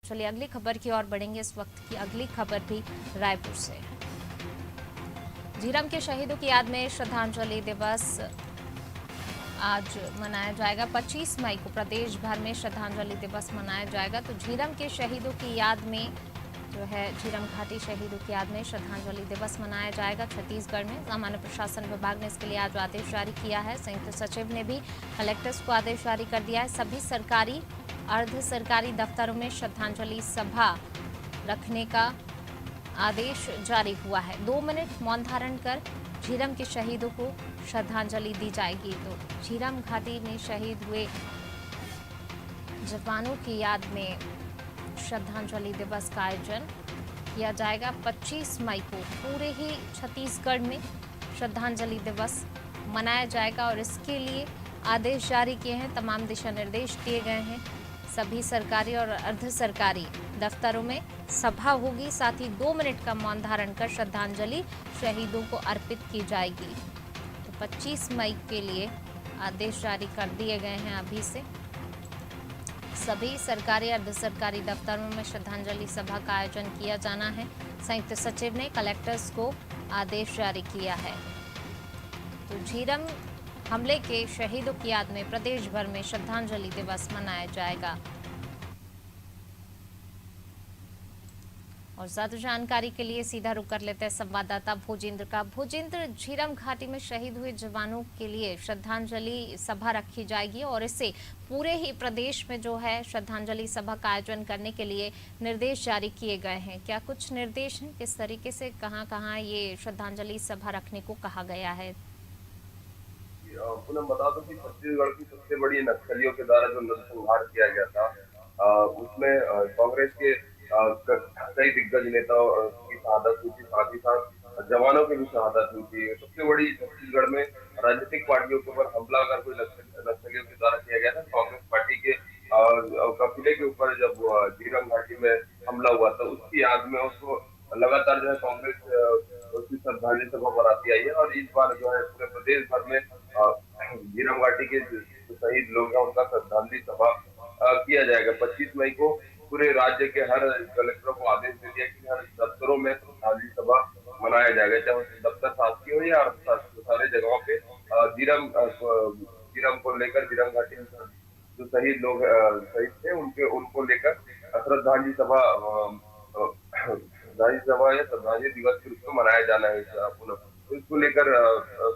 चलिए अगली खबर की ओर बढ़ेंगे। इस वक्त की अगली खबर भी रायपुर से। झीरम के शहीदों की याद में श्रद्धांजलि दिवस आज मनाया जाएगा। 25 मई को प्रदेश भर में श्रद्धांजलि दिवस मनाया जाएगा। तो झीरम के शहीदों की याद में जो है झीरम घाटी शहीदों की याद में श्रद्धांजलि दिवस मनाया जाएगा। छत्तीसगढ़ में सामान्य प्रशासन विभाग ने इसके लिए आज आदेश जारी किया है। संयुक्त सचिव ने भी कलेक्टर्स को आदेश जारी कर दिया है। सभी सरकारी अर्ध सरकारी दफ्तरों में श्रद्धांजलि सभा रखने का आदेश जारी हुआ है। 2 मिनट मौन धारण कर झीरम के शहीदों को श्रद्धांजलि दी जाएगी। तो झीरम घाटी में शहीद हुए जवानों की याद में श्रद्धांजलि दिवस का आयोजन किया जाएगा। 25 मई को पूरे ही छत्तीसगढ़ में श्रद्धांजलि दिवस मनाया जाएगा और इसके लिए आदेश जारी किए हैं। तमाम दिशा निर्देश दिए गए हैं। सभी सरकारी और अर्ध सरकारी दफ्तरों में सभा होगी। साथ ही 2 मिनट का मौन धारण कर श्रद्धांजलि शहीदों को अर्पित की जाएगी। तो 25 मई के लिए आदेश जारी कर दिए गए हैं। अभी से सभी सरकारी अर्ध सरकारी दफ्तरों में श्रद्धांजलि सभा का आयोजन किया जाना है। संयुक्त सचिव ने कलेक्टर्स को आदेश जारी किया है। तो झीरम हमले के शहीदों की याद में प्रदेश भर में श्रद्धांजलि दिवस मनाया जाएगा। और ज्यादा जानकारी के लिए सीधा रुख कर लेते हैं संवाददाता भोजेंद्र का। भोजेंद्र, झीरम घाटी में शहीद हुए जवानों के लिए श्रद्धांजलि सभा रखी जाएगी और इससे पूरे ही प्रदेश में जो है श्रद्धांजलि सभा का आयोजन करने के लिए निर्देश जारी किए गए हैं। क्या कुछ निर्देश हैं? किस तरीके से कहां-कहां ये श्रद्धांजलि सभा रखने को कहा गया है? पूनम बता दूं कि छत्तीसगढ़ की सबसे बड़ी नक्सलियों के द्वारा जो नरसंहार किया गया था, उसमें कांग्रेस के कई दिग्गज नेताओं की शहादत हुई थी, साथ ही साथ जवानों की भी शहादत हुई थी। सबसे बड़ी छत्तीसगढ़ में राजनीतिक पार्टियों के ऊपर हमला अगर कोई नक्सलियों के द्वारा किया गया था। कांग्रेस पार्टी के काफिले के ऊपर जब झीरम घाटी में हमला हुआ था, उसकी याद में उसको लगातार जो है कांग्रेस उसकी श्रद्धांजलि सभा बनाती आई है। और इस बार जो है पूरे प्रदेश भर में झीरम घाटी के जो शहीद लोग हैं उनका श्रद्धांजलि सभा किया जाएगा। 25 मई को पूरे राज्य के हर कलेक्टरों को आदेश दे दिया कि हर दफ्तरों में श्रद्धांजलि सभा मनाया जाएगा, चाहे दफ्तर शासकीय हो या सारे जगहों पे झीरम को लेकर झीरम घाटी में जो शहीद लोग शहीद थे उनके उनको लेकर श्रद्धांजलि सभा श्रद्धांजलि सभा या श्रद्धांजलि दिवस के रूप में मनाया जाना है। पुनः तो इसको लेकर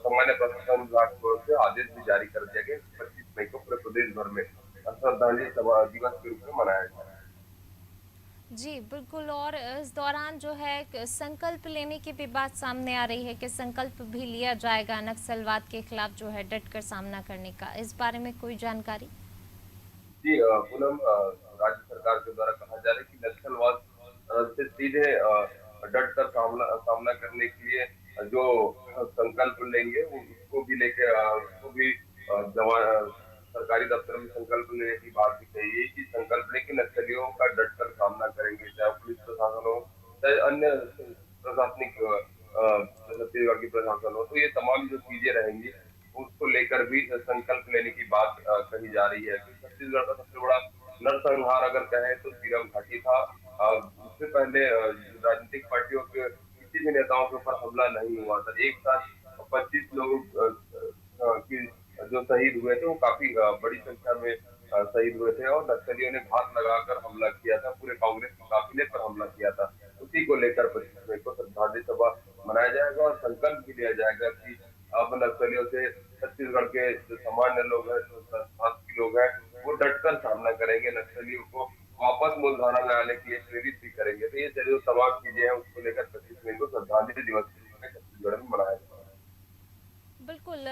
सामान्य प्रशासन विभाग की ओर से आदेश भी जारी कर दिया गया। 25 मई को पूरे प्रदेश भर में श्रद्धांजलि सभा दिवस के रूप में मनाया जाएगा। जी बिल्कुल। और इस दौरान जो है संकल्प लेने की भी बात सामने आ रही है कि संकल्प भी लिया जाएगा नक्सलवाद के खिलाफ जो है डटकर सामना करने का। इस बारे में कोई जानकारी? जी पूनम, राज्य सरकार के द्वारा कहा जा रहा है कि नक्सलवाद से सीधे डट कर सामना करने के लिए जो संकल्प लेंगे उसको भी लेके उसको भी जवान सरकारी दफ्तर में संकल्प लेने की बात भी कही है कि संकल्प लेके नक्सलियों का डट कर सामना करेंगे, चाहे पुलिस प्रशासन हो चाहे अन्य प्रशासनिक छत्तीसगढ़ की प्रशासन हो। तो ये तमाम जो चीजें रहेंगी उसको लेकर भी संकल्प लेने की बात कही जा रही है। कि छत्तीसगढ़ का सबसे बड़ा नरसंहार अगर कहें तो झीरम घाटी था। उससे पहले राजनीतिक पार्टियों के किसी भी नेताओं के ऊपर हमला नहीं हुआ था। एक साथ 25 लोग की जो शहीद हुए थे वो काफी बड़ी संख्या में शहीद हुए थे और नक्सलियों ने घात लगाकर हमला किया था, पूरे कांग्रेस के काफिले पर हमला किया था। उसी को लेकर 25 मई को श्रद्धांजलि सभा मनाया जाएगा और संकल्प भी लिया जाएगा कि अब नक्सलियों से छत्तीसगढ़ के जो सामान्य लोग हैं, जो शासकीय लोग हैं, वो डटकर सामना करेंगे। नक्सलियों को वापस मूलधारा में आने के लिए प्रेरित भी करेंगे। तो ये जो तमाम चीजें हैं उसको लेकर 25 मई को श्रद्धांजलि दिवस के रूप में छत्तीसगढ़ में मनाया जाएगा। बिल्कुल।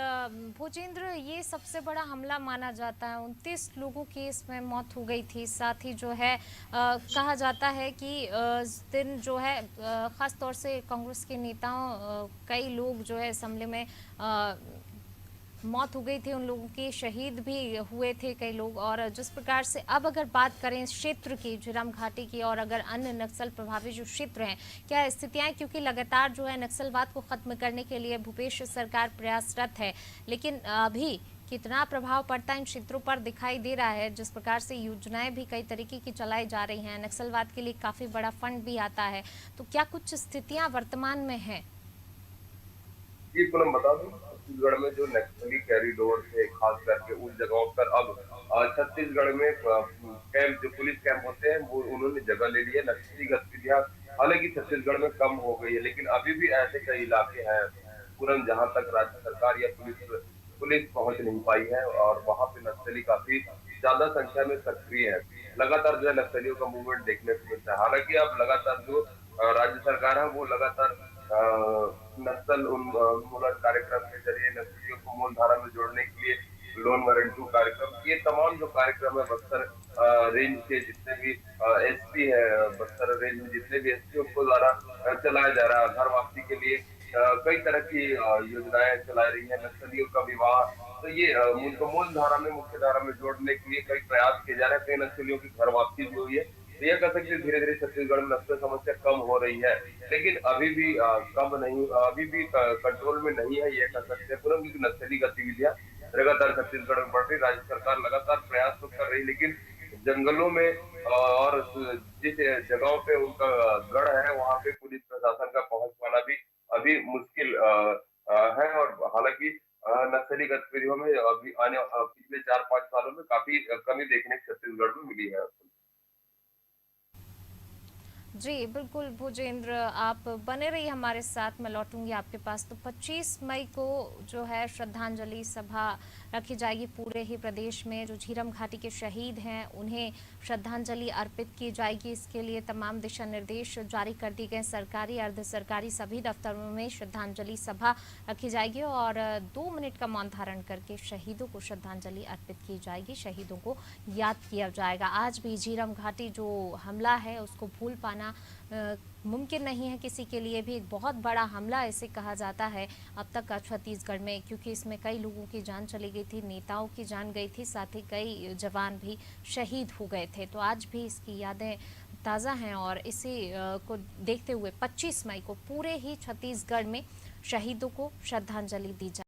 भूजेंद्र, ये सबसे बड़ा हमला माना जाता है। 29 लोगों की इसमें मौत हो गई थी। साथ ही जो है कहा जाता है कि इस दिन जो है ख़ास तौर से कांग्रेस के नेताओं कई लोग जो है इस हमले में मौत हो गई थी। उन लोगों की शहीद भी हुए थे कई लोग। और जिस प्रकार से अब अगर बात करें इस क्षेत्र की, झीरम घाटी की, और अगर अन्य नक्सल प्रभावित जो क्षेत्र हैं, क्या स्थितियां, क्योंकि लगातार जो है नक्सलवाद को खत्म करने के लिए भूपेश सरकार प्रयासरत है, लेकिन अभी कितना प्रभाव पड़ता है इन क्षेत्रों पर दिखाई दे रहा है। जिस प्रकार से योजनाएं भी कई तरीके की चलाई जा रही हैं, नक्सलवाद के लिए काफी बड़ा फंड भी आता है, तो क्या कुछ स्थितियां वर्तमान में हैं? जी, पूनम बता दूं, छत्तीसगढ़ में जो नक्सली कॉरिडोर थे, खास करके उन जगहों पर अब छत्तीसगढ़ में कैंप, जो पुलिस कैंप होते हैं, वो उन्होंने जगह ले ली है। नक्सली गतिविधियां हालांकि छत्तीसगढ़ में कम हो गई है, लेकिन अभी भी ऐसे कई इलाके हैं पूनम, जहां तक राज्य सरकार या पुलिस पुलिस पहुंच नहीं पाई है, और वहां पे नक्सली काफी ज्यादा संख्या में सक्रिय है। लगातार जो है नक्सलियों का मूवमेंट देखने को मिलता है। हालांकि अब लगातार जो राज्य सरकार है, वो लगातार नक्सल उन्मूलन कार्यक्रम के जरिए नक्सलियों को मूलधारा में जोड़ने के लिए लोन वारंट 2 कार्यक्रम, ये तमाम जो कार्यक्रम है बस्तर रेंज के जितने भी एसपी है, बस्तर रेंज में जितने भी एसपी उनको द्वारा चलाया जा रहा है। घर वापसी के लिए कई तरह की योजनाएं चला रही है। नक्सलियों का विवाह, तो ये उनको मूल धारा में, मुख्य धारा में जोड़ने के लिए कई प्रयास किए जा रहे हैं। कई नक्सलियों की घर वापसी भी हुई है। तो यह कह सकते हैं धीरे धीरे छत्तीसगढ़ में नक्सल समस्या कम हो रही है, लेकिन अभी भी कम नहीं, अभी भी कंट्रोल में नहीं है, ये कह सकते हैं पूरा, क्योंकि नक्सली गतिविधियां लगातार छत्तीसगढ़ में बढ़ रही। राज्य सरकार लगातार प्रयास तो कर रही, लेकिन जंगलों में और जिस जगहों पे उनका गढ़ है, वहां पे पुलिस प्रशासन का पहुंच पाना भी अभी मुश्किल है। और हालांकि नक्सली गतिविधियों में अभी पिछले 4-5 सालों में काफी कमी देखने को छत्तीसगढ़ में मिली है। जी बिल्कुल भूजेंद्र, आप बने रहिए हमारे साथ, मैं लौटूंगी आपके पास। तो 25 मई को जो है श्रद्धांजलि सभा रखी जाएगी पूरे ही प्रदेश में। जो झीरम घाटी के शहीद हैं उन्हें श्रद्धांजलि अर्पित की जाएगी। इसके लिए तमाम दिशा निर्देश जारी कर दिए गए। सरकारी अर्ध सरकारी सभी दफ्तरों में श्रद्धांजलि सभा रखी जाएगी और 2 मिनट का मौन धारण करके शहीदों को श्रद्धांजलि अर्पित की जाएगी, शहीदों को याद किया जाएगा। आज भी झीरम घाटी जो हमला है उसको भूल पाना मुमकिन नहीं है किसी के लिए भी। एक बहुत बड़ा हमला इसे कहा जाता है अब तक का छत्तीसगढ़ में, क्योंकि इसमें कई लोगों की जान चली गई थी, नेताओं की जान गई थी, साथ ही कई जवान भी शहीद हो गए थे। तो आज भी इसकी यादें ताज़ा हैं और इसी को देखते हुए 25 मई को पूरे ही छत्तीसगढ़ में शहीदों को श्रद्धांजलि दी जाए।